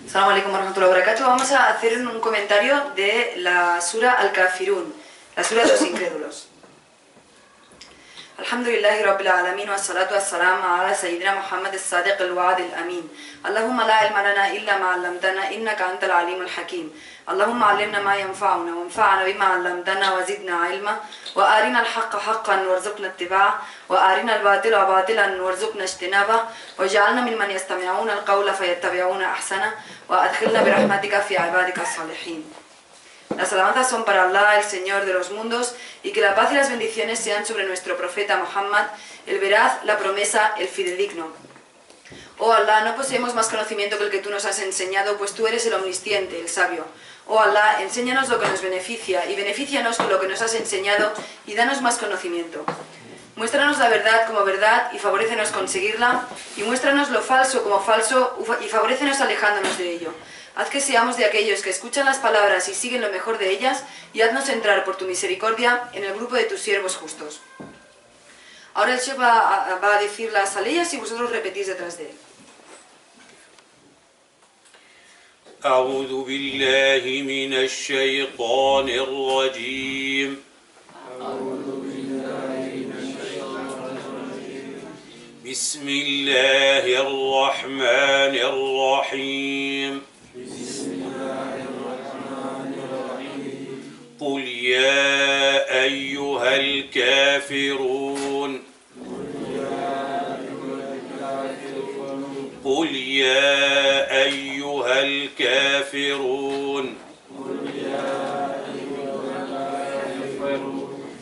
Assalamu alaikum warahmatullahi wabarakatuh. Vamos a hacer un comentario de la sura Al-Kafirun, la sura de los incrédulos. Alhamdulillahi Rabbil Alamin wa salatu wa salam ala Sayyidina Muhammad al-Sadiq al-Wa'ad al-Amin. Allahumma la ilma lana illa ma 'allamtana innaka antal alim al-hakim. Allahumma 'allimna ma yanfa'una wanfa'na bima 'allamtana wa zidna 'ilma wa arina al-haqqa haqqan warzuqna ittiba'ah wa arina al-batila batilan warzuqna ijtinabah waj'alna mimman yastami'una al-qawla fayattabi'una ahsana wa adkhilna bi rahmatika fi 'ibadika as-salihin. Las alabanzas son para Allah, el Señor de los mundos, y que la paz y las bendiciones sean sobre nuestro profeta Muhammad, el veraz, la promesa, el fidedigno. Oh Allah, no poseemos más conocimiento que el que tú nos has enseñado, pues tú eres el omnisciente, el sabio. Oh Allah, enséñanos lo que nos beneficia, y benefícianos con lo que nos has enseñado, y danos más conocimiento. Muéstranos la verdad como verdad, y favorécenos conseguirla, y muéstranos lo falso como falso, y favorécenos alejándonos de ello. Haz que seamos de aquellos que escuchan las palabras y siguen lo mejor de ellas, y haznos entrar por tu misericordia en el grupo de tus siervos justos. Ahora el Sheikh va a decir las aleyas y vosotros repetís detrás de él. أعوذ بالله من الشيطان الرجيم بسم الله الرحمن الرحيم قل يا أيها الكافرون قل يا أيها الكافرون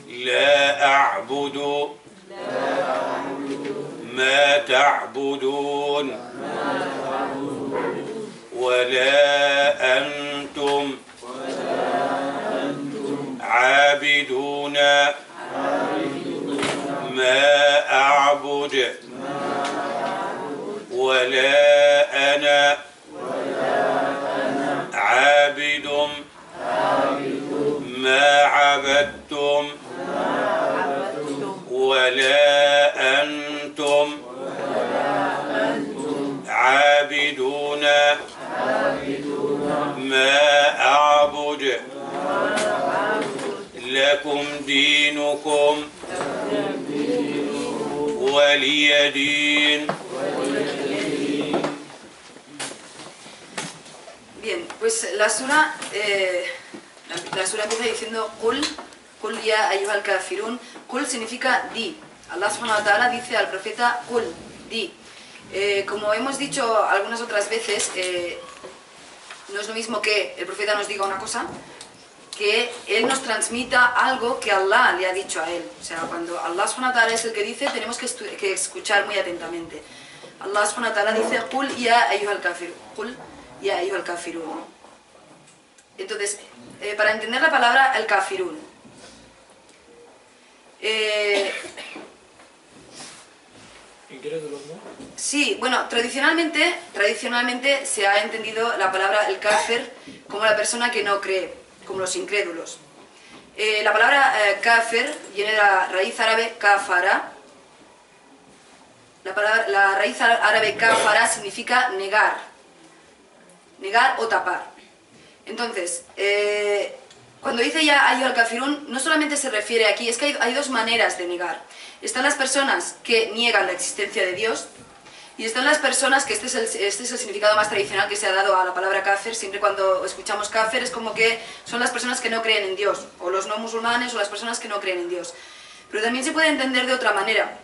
لا أعبد ما تعبدون ولا أنتم عابدون ما أعبد ولا أنا عابد ما عبدتم ولا أنتم عابدون ما أعبد لكم دينكم ولي دين. Bien, pues la sura empieza diciendo Qul ya ayyuhal kafirun. Qul significa di. Allah subhanahu wa ta'ala dice al profeta Qul, di. Como hemos dicho algunas otras veces, no es lo mismo que el profeta nos diga una cosa, que él nos transmita algo que Allah le ha dicho a él. O sea, cuando Allah subhanahu wa ta'ala es el que dice, tenemos que escuchar muy atentamente. Allah subhanahu wa ta'ala dice Qul ya ayyuhal kafirun. Qul ya ayyuhal kafirun. Entonces, para entender la palabra al kafirun, ¿Incrédulos, no? sí, bueno, tradicionalmente se ha entendido la palabra el kafir como la persona que no cree, como los incrédulos. La palabra kafir viene de la raíz árabe kafara. La raíz árabe kafara significa negar o tapar. Entonces, cuando dice ya ayyuhal kafirun, no solamente se refiere aquí, es que hay dos maneras de negar. Están las personas que niegan la existencia de Dios, y están las personas, que este es el significado más tradicional que se ha dado a la palabra kafir. Siempre cuando escuchamos kafir es como que son las personas que no creen en Dios, o los no musulmanes, o las personas que no creen en Dios. Pero también se puede entender de otra manera.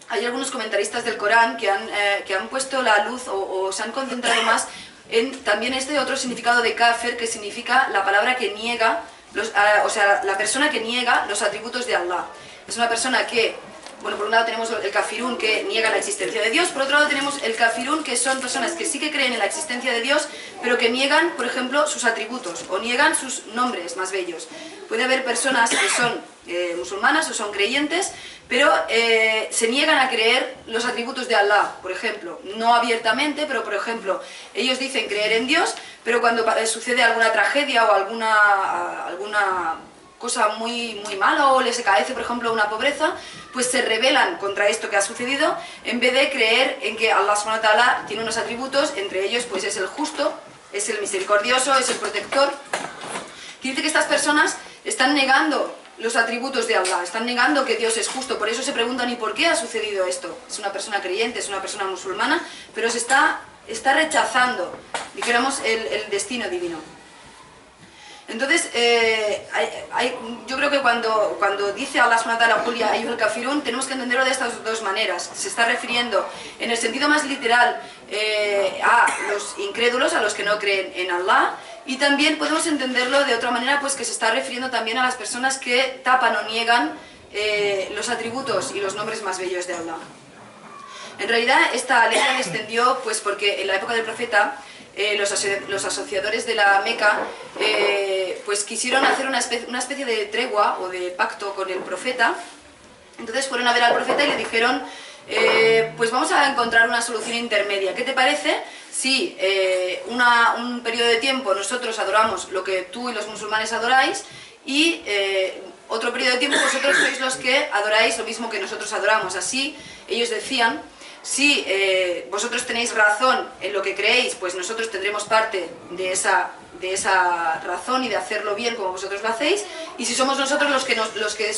Hay algunos comentaristas del Corán que han puesto la luz o se han concentrado más en también este otro significado de kafir, que significa la palabra que niega, o sea, la persona que niega los atributos de Allah. Es una persona que, bueno, por un lado tenemos el kafirun, que niega la existencia de Dios, por otro lado tenemos el kafirun, que son personas que sí que creen en la existencia de Dios, pero que niegan, por ejemplo, sus atributos, o niegan sus nombres más bellos. Puede haber personas que son musulmanas o son creyentes, pero se niegan a creer los atributos de Allah, por ejemplo, no abiertamente, pero por ejemplo, ellos dicen creer en Dios, pero cuando sucede alguna tragedia o alguna cosa muy mala o les acaece, por ejemplo, una pobreza, pues se rebelan contra esto que ha sucedido en vez de creer en que Allah subhanahu wa ta'ala tiene unos atributos, entre ellos pues es el justo, es el misericordioso, es el protector. Y dice que estas personas están negando los atributos de Allah, están negando que Dios es justo, por eso se preguntan ¿y por qué ha sucedido esto? Es una persona creyente, es una persona musulmana, pero se está rechazando, dijéramos, el destino divino. Entonces, yo creo que cuando dice Allah subhanahu wa ta'ala "Qul ya ayyuhal kafirun", tenemos que entenderlo de estas dos maneras. Se está refiriendo en el sentido más literal a los incrédulos, a los que no creen en Allah, y también podemos entenderlo de otra manera, pues que se está refiriendo también a las personas que tapan o niegan los atributos y los nombres más bellos de Allah. En realidad esta letra descendió pues porque en la época del profeta los asociadores de la Meca pues quisieron hacer una especie de tregua o de pacto con el profeta. Entonces fueron a ver al profeta y le dijeron pues vamos a encontrar una solución intermedia. ¿Qué te parece si un periodo de tiempo nosotros adoramos lo que tú y los musulmanes adoráis y otro periodo de tiempo vosotros sois los que adoráis lo mismo que nosotros adoramos? Así ellos decían: si vosotros tenéis razón en lo que creéis, pues nosotros tendremos parte de esa razón y de hacerlo bien como vosotros lo hacéis, y si somos nosotros los que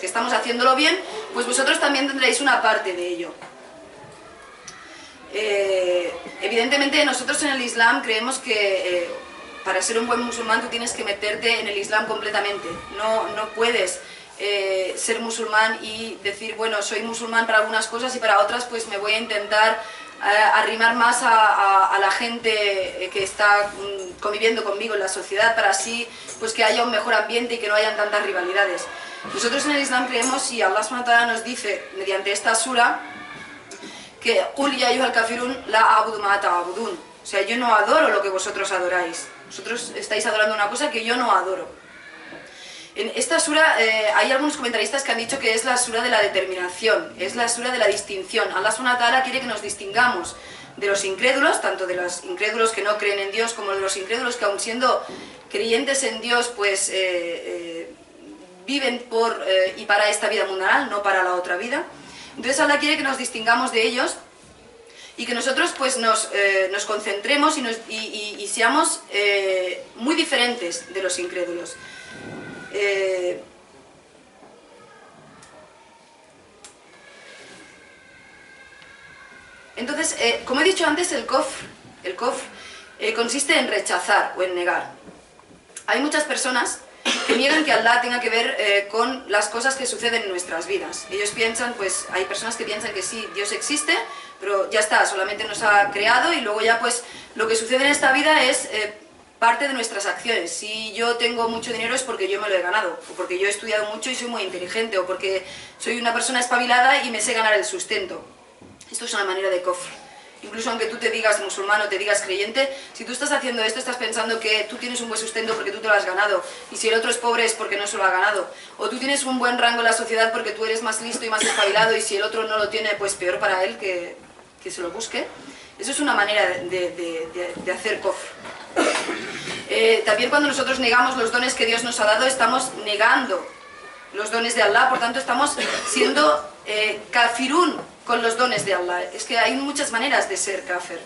estamos haciéndolo bien, pues vosotros también tendréis una parte de ello. Evidentemente nosotros en el Islam creemos que para ser un buen musulmán tú tienes que meterte en el Islam completamente, no puedes ser musulmán y decir, bueno, soy musulmán para algunas cosas y para otras pues me voy a intentar arrimar más a la gente que está conviviendo conmigo en la sociedad para así pues que haya un mejor ambiente y que no hayan tantas rivalidades. Nosotros en el Islam creemos, y Allah subhanahu wa ta'ala nos dice mediante esta sura que "Qul ya ayyuhal kafirun la a'budu ma ta'budun", o sea, yo no adoro lo que vosotros adoráis, vosotros estáis adorando una cosa que yo no adoro. En esta sura hay algunos comentaristas que han dicho que es la sura de la determinación, es la sura de la distinción. Allah subhanahu wa ta'ala quiere que nos distingamos de los incrédulos, tanto de los incrédulos que no creen en Dios como de los incrédulos que aun siendo creyentes en Dios pues viven por y para esta vida mundanal, no para la otra vida. Entonces Allah quiere que nos distingamos de ellos y que nosotros pues nos concentremos y seamos muy diferentes de los incrédulos. Entonces, como he dicho antes, el kufr consiste en rechazar o en negar. Hay muchas personas que niegan que Allah tenga que ver con las cosas que suceden en nuestras vidas. Ellos piensan, pues hay personas que piensan que sí, Dios existe, pero ya está, solamente nos ha creado y luego ya pues lo que sucede en esta vida es parte de nuestras acciones. Si yo tengo mucho dinero es porque yo me lo he ganado, o porque yo he estudiado mucho y soy muy inteligente, o porque soy una persona espabilada y me sé ganar el sustento. Esto es una manera de kufr. Incluso aunque tú te digas musulmán o te digas creyente, si tú estás haciendo esto estás pensando que tú tienes un buen sustento porque tú te lo has ganado, y si el otro es pobre es porque no se lo ha ganado, o tú tienes un buen rango en la sociedad porque tú eres más listo y más espabilado, y si el otro no lo tiene, pues peor para él que se lo busque. Eso es una manera de hacer kufr. También cuando nosotros negamos los dones que Dios nos ha dado, estamos negando los dones de Allah, por tanto estamos siendo kafirun con los dones de Allah. Es que hay muchas maneras de ser kafir.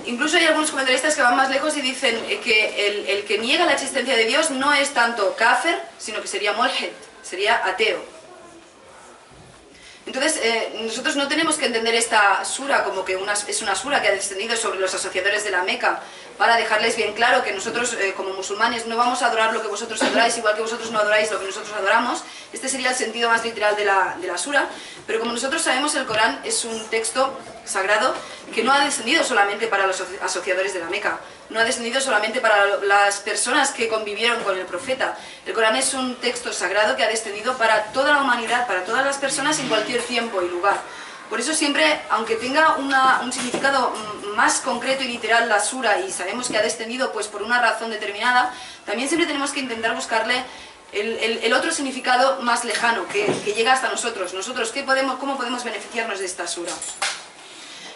Incluso hay algunos comentaristas que van más lejos y dicen que el que niega la existencia de Dios no es tanto kafir, sino que sería mulhid, sería ateo. Entonces, nosotros no tenemos que entender esta sura como que es una sura que ha descendido sobre los asociadores de la Meca para dejarles bien claro que nosotros como musulmanes no vamos a adorar lo que vosotros adoráis, igual que vosotros no adoráis lo que nosotros adoramos. Este sería el sentido más literal de la sura, pero como nosotros sabemos, el Corán es un texto sagrado que no ha descendido solamente para los asociadores de la Meca, no ha descendido solamente para las personas que convivieron con el profeta. El Corán es un texto sagrado que ha descendido para toda la humanidad, para todas las personas en cualquier tiempo y lugar. Por eso siempre, aunque tenga un significado más concreto y literal la sura, y sabemos que ha descendido pues por una razón determinada, también siempre tenemos que intentar buscarle el otro significado más lejano, que llega hasta nosotros. ¿Cómo podemos beneficiarnos de esta sura?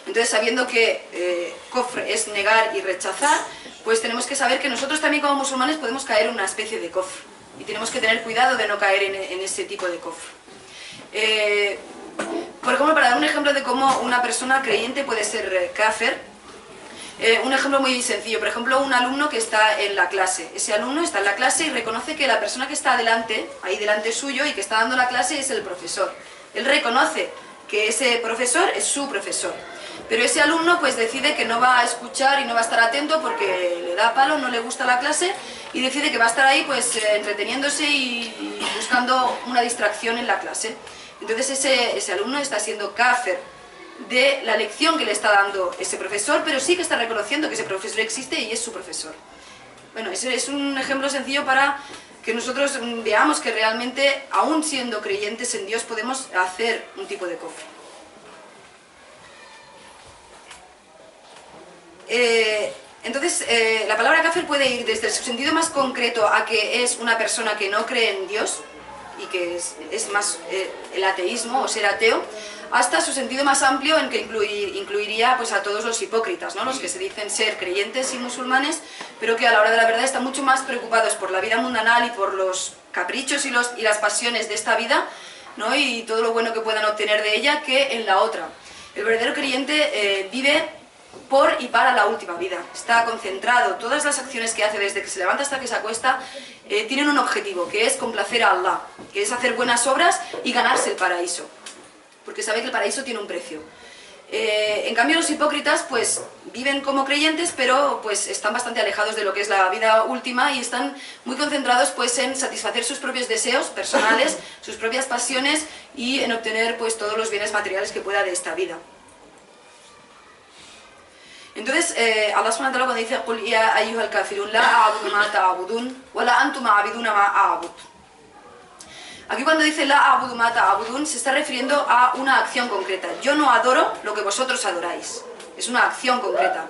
Entonces, sabiendo que kofr es negar y rechazar, pues tenemos que saber que nosotros también como musulmanes podemos caer en una especie de kofr. Y tenemos que tener cuidado de no caer en ese tipo de kofr. Por ejemplo, para dar un ejemplo de cómo una persona creyente puede ser kafir, un ejemplo muy sencillo. Por ejemplo, un alumno que está en la clase. Ese alumno está en la clase y reconoce que la persona que está delante, ahí delante suyo y que está dando la clase es el profesor. Él reconoce que ese profesor es su profesor. Pero ese alumno pues decide que no va a escuchar y no va a estar atento porque le da palo, no le gusta la clase y decide que va a estar ahí pues entreteniéndose y buscando una distracción en la clase. Entonces ese alumno está siendo kafir de la lección que le está dando ese profesor, pero sí que está reconociendo que ese profesor existe y es su profesor. Bueno, ese es un ejemplo sencillo para que nosotros veamos que realmente, aún siendo creyentes en Dios, podemos hacer un tipo de kofr. Entonces, la palabra kafir puede ir desde su sentido más concreto a que es una persona que no cree en Dios y que es más el ateísmo o ser ateo, hasta su sentido más amplio en que incluiría pues, a todos los hipócritas, ¿no? Los que se dicen ser creyentes y musulmanes, pero que a la hora de la verdad están mucho más preocupados por la vida mundanal y por los caprichos y las pasiones de esta vida, ¿no? Y todo lo bueno que puedan obtener de ella que en la otra. El verdadero creyente vive por y para la última vida. Está concentrado, todas las acciones que hace desde que se levanta hasta que se acuesta tienen un objetivo, que es complacer a Allah, que es hacer buenas obras y ganarse el paraíso, porque sabe que el paraíso tiene un precio. En cambio los hipócritas pues viven como creyentes, pero pues están bastante alejados de lo que es la vida última y están muy concentrados pues en satisfacer sus propios deseos personales, sus propias pasiones y en obtener pues todos los bienes materiales que pueda de esta vida. Entonces, Allah subhanahu wa ta'ala cuando dice قُلْ يَا أَيُّهَا الْكَافِرُونَ لَا أَعْبُدُ مَا تَعْبُدُونَ وَلَا أَنْتُمْ عَابِدُونَ مَا أَعْبُدُ. Aquí cuando dice la abudu mata abudun se está refiriendo a una acción concreta. Yo no adoro lo que vosotros adoráis. Es una acción concreta.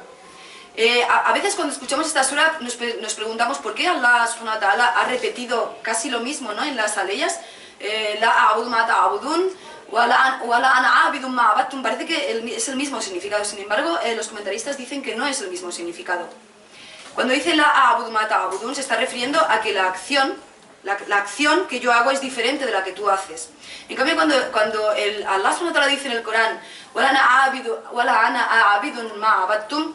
A veces cuando escuchamos esta sura nos preguntamos por qué Allah subhanahu wa ta'ala ha repetido casi lo mismo, ¿no? En las aleyas. La abudu mata abudun wala ana abidun ma abattum. Parece que es el mismo significado. Sin embargo, los comentaristas dicen que no es el mismo significado. Cuando dice la abudu mata abudun se está refiriendo a que la acción que yo hago es diferente de la que tú haces. En cambio, cuando Allah subhanahu wa ta'ala dice en el Corán wala ana abidun ma abattum,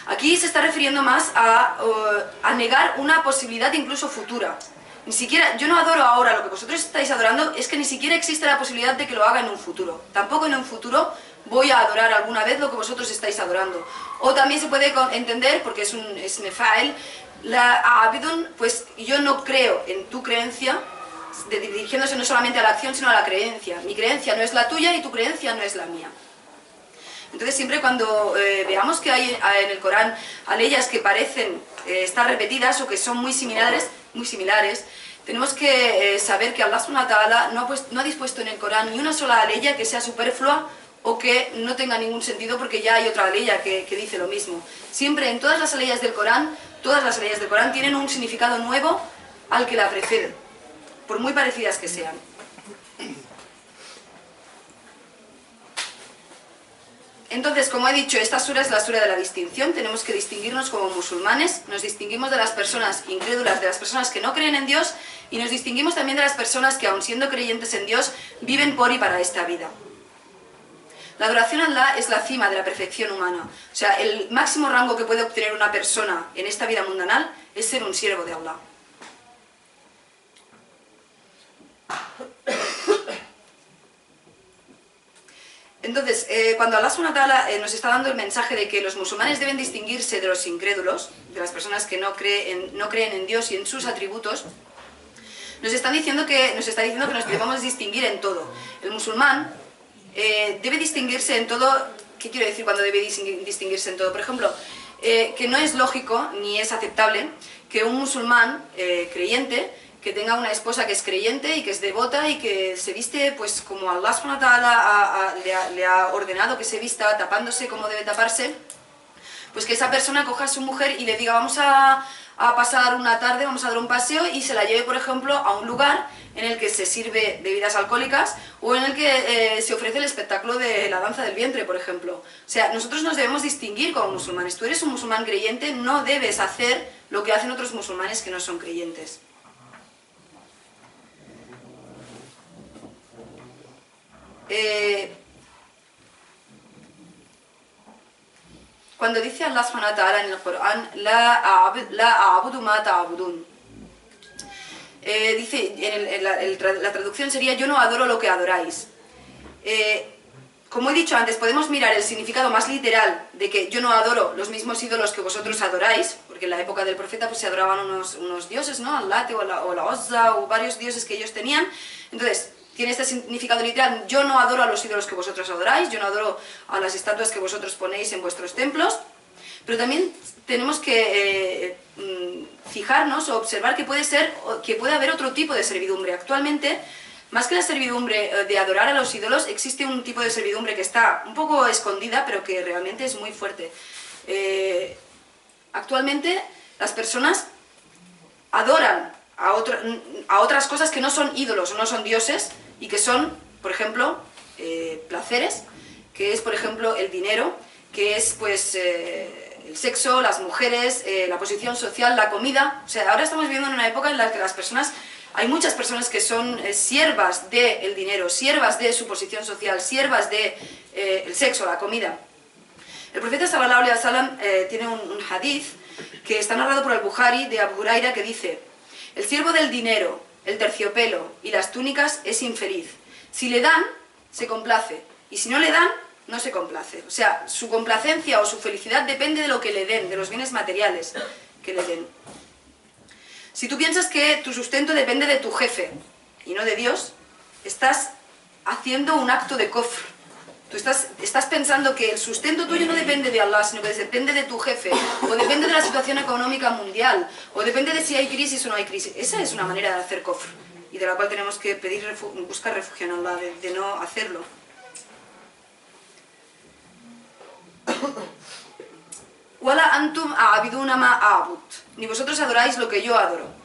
aquí se está refiriendo más a negar una posibilidad incluso futura. Ni siquiera, yo no adoro ahora lo que vosotros estáis adorando, es que ni siquiera existe la posibilidad de que lo haga en un futuro. Tampoco en un futuro voy a adorar alguna vez lo que vosotros estáis adorando. O también se puede entender, porque es mefa'el, la abidun, pues yo no creo en tu creencia, dirigiéndose no solamente a la acción, sino a la creencia. Mi creencia no es la tuya y tu creencia no es la mía. Entonces siempre cuando veamos que hay en el Corán aleyas que parecen estar repetidas o que son muy similares, tenemos que saber que Allah subhanahu wa ta'ala no ha dispuesto en el Corán ni una sola aleya que sea superflua o que no tenga ningún sentido porque ya hay otra aleya que dice lo mismo. Siempre en todas las aleyas del Corán tienen un significado nuevo al que la preceden, por muy parecidas que sean. Entonces, como he dicho, esta sura es la sura de la distinción. Tenemos que distinguirnos como musulmanes, nos distinguimos de las personas incrédulas, de las personas que no creen en Dios, y nos distinguimos también de las personas que, aun siendo creyentes en Dios, viven por y para esta vida. La adoración a Allah es la cima de la perfección humana. O sea, el máximo rango que puede obtener una persona en esta vida mundanal es ser un siervo de Allah. Entonces, cuando Allah subhanahu wa ta'ala nos está dando el mensaje de que los musulmanes deben distinguirse de los incrédulos, de las personas que no creen en Dios y en sus atributos, nos está diciendo que nos debemos distinguir en todo. El musulmán debe distinguirse en todo. ¿Qué quiero decir cuando debe distinguirse en todo? Por ejemplo, que no es lógico ni es aceptable que un musulmán creyente que tenga una esposa que es creyente y que es devota y que se viste pues como Allah subhanahu wa ta'ala le ha ordenado que se vista, tapándose como debe taparse, pues que esa persona coja a su mujer y le diga vamos a a pasar una tarde, vamos a dar un paseo y se la lleve, por ejemplo, a un lugar en el que se sirve bebidas alcohólicas o en el que se ofrece el espectáculo de la danza del vientre, por ejemplo. O sea, nosotros nos debemos distinguir como musulmanes. Tú eres un musulmán creyente, no debes hacer lo que hacen otros musulmanes que no son creyentes. Cuando dice Allah subhanahu wa ta'ala en el Corán, la a'budu ma ta'budun, dice, la traducción sería, yo no adoro lo que adoráis. Como he dicho antes, podemos mirar el significado más literal de que yo no adoro los mismos ídolos que vosotros adoráis, porque en la época del profeta pues se adoraban unos dioses, ¿no? Al Late o la Uzza o varios dioses que ellos tenían. Entonces, tiene este significado literal, yo no adoro a los ídolos que vosotros adoráis, yo no adoro a las estatuas que vosotros ponéis en vuestros templos, pero también tenemos que fijarnos o observar que puede haber otro tipo de servidumbre. Actualmente, más que la servidumbre de adorar a los ídolos, existe un tipo de servidumbre que está un poco escondida, pero que realmente es muy fuerte. Actualmente, las personas adoran a otras cosas que no son ídolos o no son dioses, y que son, por ejemplo, placeres, que es, por ejemplo, el dinero, que es, pues, el sexo, las mujeres, la posición social, la comida. O sea, ahora estamos viviendo en una época en la que hay muchas personas que son siervas del dinero, siervas de su posición social, siervas de el sexo, la comida. El profeta sallallahu alaihi wasallam tiene un hadith que está narrado por el Bukhari de Abu Huraira, que dice: el siervo del dinero, el terciopelo y las túnicas es infeliz. Si le dan, se complace, y si no le dan, no se complace. O sea, su complacencia o su felicidad depende de lo que le den, de los bienes materiales que le den. Si tú piensas que tu sustento depende de tu jefe y no de Dios, estás haciendo un acto de kufr. Tú estás pensando que el sustento tuyo no depende de Allah, sino que depende de tu jefe, o depende de la situación económica mundial, o depende de si hay crisis o no hay crisis. Esa es una manera de hacer kufr, y de la cual tenemos que buscar refugio en Allah, de no hacerlo. Wala antum a'abiduna ma a'bud, ni vosotros adoráis lo que yo adoro.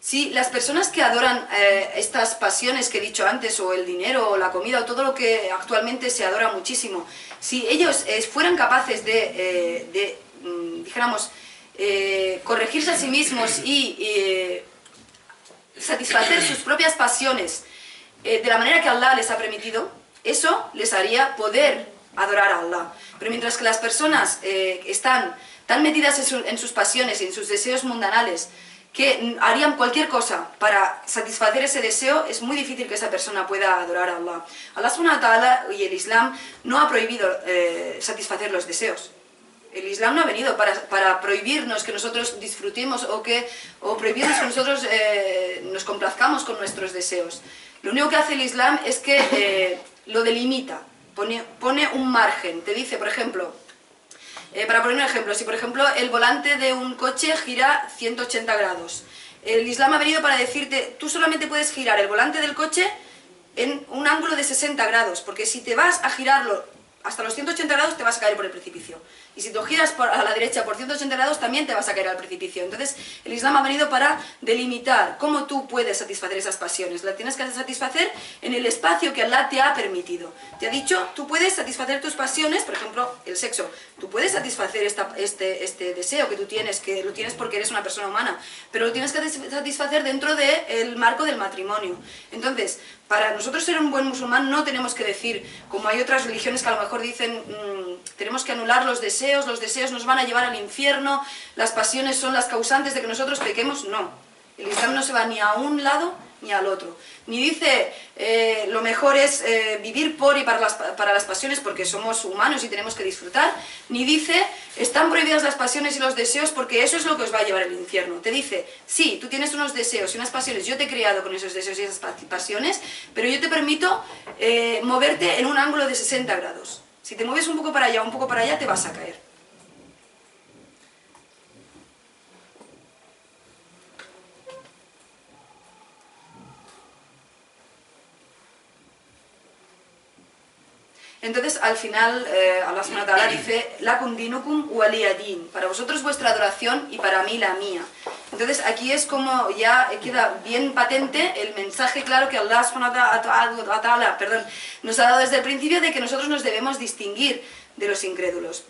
Si las personas que adoran estas pasiones que he dicho antes, o el dinero, o la comida, o todo lo que actualmente se adora muchísimo, si ellos fueran capaces dijéramos, corregirse a sí mismos y satisfacer sus propias pasiones de la manera que Allah les ha permitido, eso les haría poder adorar a Allah. Pero mientras que las personas están tan metidas en sus pasiones y en sus deseos mundanales, que harían cualquier cosa para satisfacer ese deseo, es muy difícil que esa persona pueda adorar a Allah. Allah subhanahu wa ta'ala y el Islam no ha prohibido satisfacer los deseos. El Islam no ha venido para prohibirnos que nosotros disfrutemos o prohibirnos que nosotros nos complazcamos con nuestros deseos. Lo único que hace el Islam es que lo delimita, pone un margen. Te dice, por ejemplo, para poner un ejemplo, si por ejemplo el volante de un coche gira 180 grados, el Islam ha venido para decirte, tú solamente puedes girar el volante del coche en un ángulo de 60 grados, porque si te vas a girarlo hasta los 180 grados te vas a caer por el precipicio. Y si tú giras a la derecha por 180 grados también te vas a caer al precipicio. Entonces el Islam ha venido para delimitar cómo tú puedes satisfacer esas pasiones. Las tienes que satisfacer en el espacio que Allah te ha permitido. Te ha dicho, tú puedes satisfacer tus pasiones, por ejemplo, el sexo. Tú puedes satisfacer este deseo que tú tienes, que lo tienes porque eres una persona humana, pero lo tienes que satisfacer dentro del marco del matrimonio. Entonces, para nosotros ser un buen musulmán no tenemos que decir, como hay otras religiones que a lo mejor dicen, tenemos que anular los deseos nos van a llevar al infierno, las pasiones son las causantes de que nosotros pequemos. No, el Islam no se va ni a un lado ni al otro. Ni dice, lo mejor es vivir por y para las pasiones porque somos humanos y tenemos que disfrutar, ni dice, están prohibidas las pasiones y los deseos porque eso es lo que os va a llevar al infierno. Te dice, sí, tú tienes unos deseos y unas pasiones, yo te he creado con esos deseos y esas pasiones, pero yo te permito moverte en un ángulo de 60 grados. Si te mueves un poco para allá, un poco para allá, te vas a caer. Entonces, al final, Allah subhanahu wa ta'ala dice, Lakum dinukum waliya din, para vosotros vuestra adoración y para mí la mía. Entonces, aquí es como ya queda bien patente el mensaje claro que Allah subhanahu wa ta'ala, nos ha dado desde el principio de que nosotros nos debemos distinguir de los incrédulos.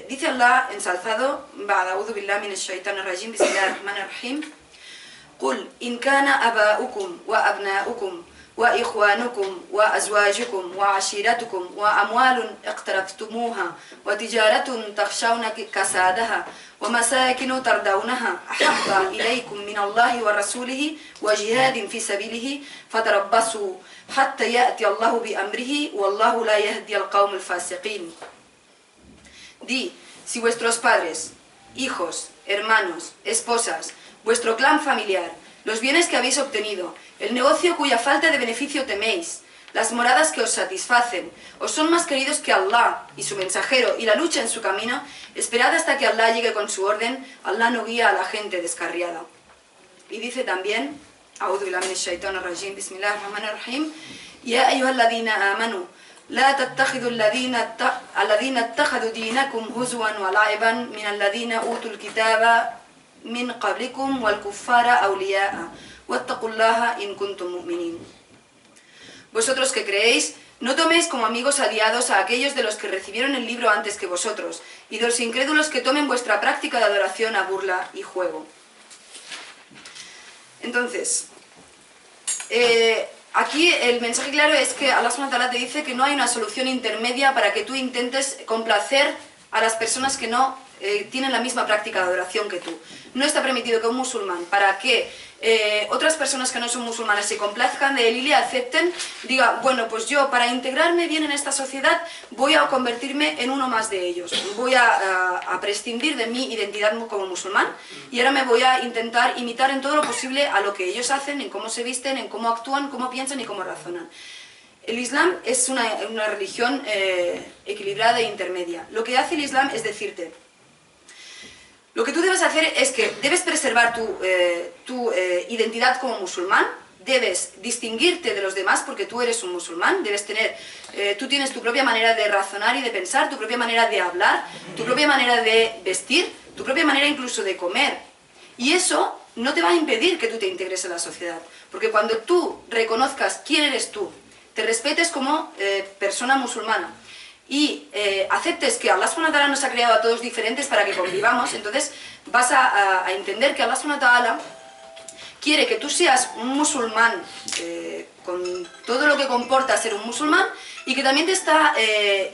Dice Allah, ensalzado, A'udhu billahi minash shaitanir rajim, bismillahir rahmanir rahim, Qul in kana aba'ukum wa abna'ukum وإخوانكم وأزواجكم وعشيرتكم وأموال اقترفتموها وتجارة تخشون كسادها ومساكن ترضونها أحب إليكم من الله ورسوله وجهاد في سبيله فتربصوا حتى يأتي الله بأمره والله لا يهدي القوم الفاسقين. Di, si vuestros padres, hijos, hermanos, esposas, vuestro clan familiar, los bienes que habéis obtenido, el negocio cuya falta de beneficio teméis, las moradas que os satisfacen, os son más queridos que Allah y su mensajero y la lucha en su camino, esperad hasta que Allah llegue con su orden, Allah no guía a la gente descarriada. Y dice también, A'udhu billahi minash shaitanir rajim, bismillahir rahmanir rahim, Ya ayyuhalladhina amanu, la tattakhidhu alladhina ittakhadhu dinakum huzwan wa la'iban min alladhina utul kitaba min qablikum wal kuffara awliya'a. in kuntum mu'minin. Vosotros que creéis, no toméis como amigos aliados a aquellos de los que recibieron el libro antes que vosotros, y de los incrédulos que tomen vuestra práctica de adoración a burla y juego. Entonces, aquí el mensaje claro es que Allah subhanahu wa ta'ala te dice que no hay una solución intermedia para que tú intentes complacer a las personas que no tienen la misma práctica de adoración que tú. No está permitido que un musulmán, para que otras personas que no son musulmanas se complazcan de él y le acepten, diga, bueno, pues yo para integrarme bien en esta sociedad voy a convertirme en uno más de ellos, voy a prescindir de mi identidad como musulmán y ahora me voy a intentar imitar en todo lo posible a lo que ellos hacen, en cómo se visten, en cómo actúan, cómo piensan y cómo razonan. El Islam es una religión equilibrada e intermedia. Lo que hace el Islam es decirte, lo que tú debes hacer es que debes preservar tu identidad como musulmán, debes distinguirte de los demás porque tú eres un musulmán, tú tienes tu propia manera de razonar y de pensar, tu propia manera de hablar, tu propia manera de vestir, tu propia manera incluso de comer. Y eso no te va a impedir que tú te integres en la sociedad, porque cuando tú reconozcas quién eres tú, te respetes como persona musulmana, y aceptes que Allah subhanahu wa ta'ala nos ha creado a todos diferentes para que convivamos, entonces vas a entender que Allah subhanahu wa ta'ala quiere que tú seas un musulmán con todo lo que comporta ser un musulmán y que también te está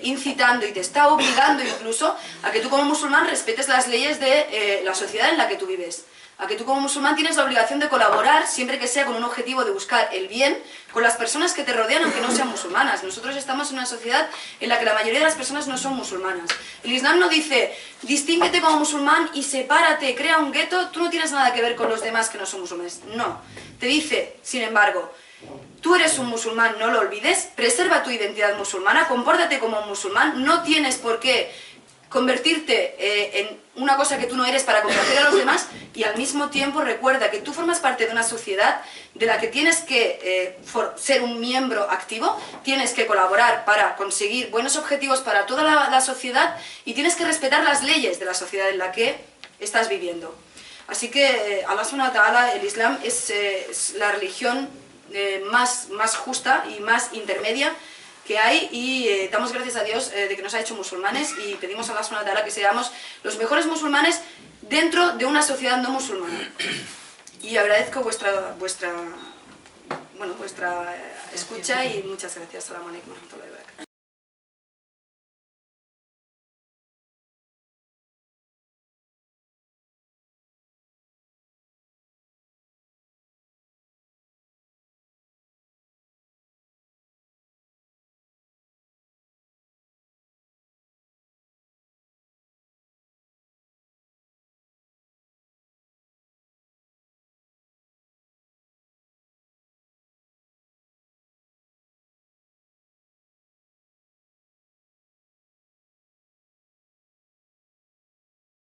incitando y te está obligando incluso a que tú como musulmán respetes las leyes de la sociedad en la que tú vives. A que tú como musulmán tienes la obligación de colaborar, siempre que sea con un objetivo de buscar el bien, con las personas que te rodean, aunque no sean musulmanas. Nosotros estamos en una sociedad en la que la mayoría de las personas no son musulmanas. El Islam no dice, distínguete como musulmán y sepárate, crea un gueto, tú no tienes nada que ver con los demás que no son musulmanes. No. Te dice, sin embargo, tú eres un musulmán, no lo olvides, preserva tu identidad musulmana, compórtate como un musulmán, no tienes por qué convertirte en una cosa que tú no eres para complacer a los demás y al mismo tiempo recuerda que tú formas parte de una sociedad de la que tienes que ser un miembro activo, tienes que colaborar para conseguir buenos objetivos para toda la sociedad y tienes que respetar las leyes de la sociedad en la que estás viviendo. Así que Allah subhanahu wa ta'ala, el Islam es la religión más justa y más intermedia que hay y damos gracias a Dios de que nos ha hecho musulmanes y pedimos a Allah subhanahu wa ta'ala que seamos los mejores musulmanes dentro de una sociedad no musulmana. Y agradezco vuestra escucha y muchas gracias. Assalamu alaikum wa rahmatullahi wa barakatuh.